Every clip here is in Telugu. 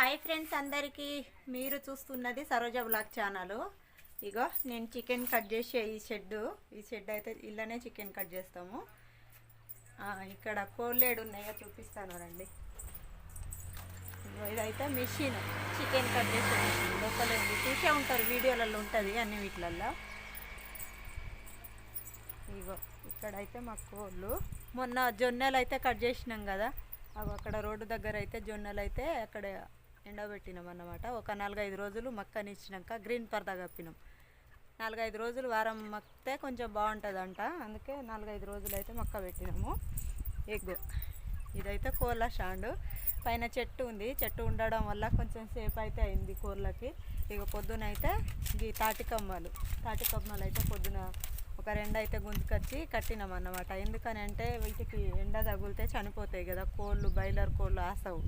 హాయ్ ఫ్రెండ్స్ అందరికీ, మీరు చూస్తున్నది సరోజ బ్లాగ్ ఛానల్. ఇగో నేను చికెన్ కట్ చేసే ఈ షెడ్ అయితే ఇళ్ళనే చికెన్ కట్ చేస్తాము. ఇక్కడ కోళ్ళేడు ఉన్నాయో చూపిస్తాను రండి. ఇదైతే మిషన్, చికెన్ కట్ చేసే మిషన్. లోపల చూసే ఉంటారు, వీడియోలలో ఉంటుంది అన్ని వీటిలల్లో. ఇగో ఇక్కడైతే మా కోళ్ళు మొన్న జొన్నలు అయితే కట్ చేసినాం కదా, అవి అక్కడ రోడ్డు దగ్గర అయితే జొన్నలు అయితే అక్కడ ఎండబెట్టినాం అన్నమాట. ఒక 4-5 రోజులు మక్కనిచ్చినాక గ్రీన్ పరదా కప్పినాం. 4-5 రోజులు వారం మక్కితే కొంచెం బాగుంటుందంట, అందుకే 4-5 రోజులు అయితే మక్క పెట్టినాము. ఎగ్ ఇదైతే కోళ్ళ స్టాండ్, పైన చెట్టు ఉంది. చెట్టు ఉండడం వల్ల కొంచెం సేఫ్ అయితే అయింది కోళ్ళకి. ఇక పొద్దున అయితే ఈ తాటికమ్మలు అయితే పొద్దున ఒక 2 అయితే గుంజుకొచ్చి కట్టినాం అన్నమాట. ఎందుకని అంటే వీటికి ఎండ తగిలితే చనిపోతాయి కదా కోళ్ళు, బాయిలర్ కోళ్ళు ఆసవు.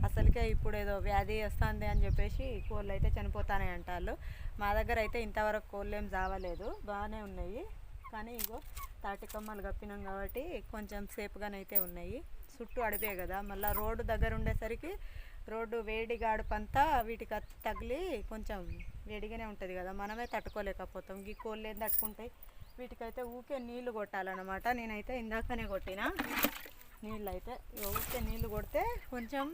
అసలుకే ఇప్పుడు ఏదో వ్యాధి వస్తుంది అని చెప్పేసి కోళ్ళు అయితే చనిపోతానే అంటారు. మా దగ్గర అయితే ఇంతవరకు కోళ్ళు ఏం చావలేదు, బాగానే ఉన్నాయి. కానీ ఇగో తాటికమ్మలు కప్పినాం కాబట్టి కొంచెం సేఫ్గానైతే ఉన్నాయి. చుట్టూ అడిపే కదా, మళ్ళీ రోడ్డు దగ్గర ఉండేసరికి రోడ్డు వేడి గాడుపంతా వీటికి తగిలి కొంచెం వేడిగానే ఉంటుంది కదా, మనమే తట్టుకోలేకపోతాం. ఈ కోళ్ళు ఏం తట్టుకుంటాయి. వీటికైతే ఊకే నీళ్లు కొట్టాలన్నమాట. నేనైతే ఇందాకనే కొట్టిన నీళ్ళు అయితే, ఊకే నీళ్ళు కొడితే కొంచెం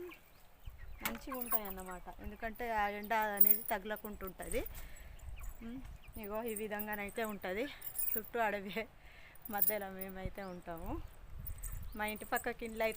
మంచిగా ఉంటాయి అన్నమాట. ఎందుకంటే ఆ ఎండ అనేది తగలకుంటుంటుంది. ఇగో ఈ విధంగానైతే ఉంటుంది. చుట్టూ అడవి మధ్యలో మేమైతే ఉంటాము. మా ఇంటి పక్కకి ఇండ్లు అయితే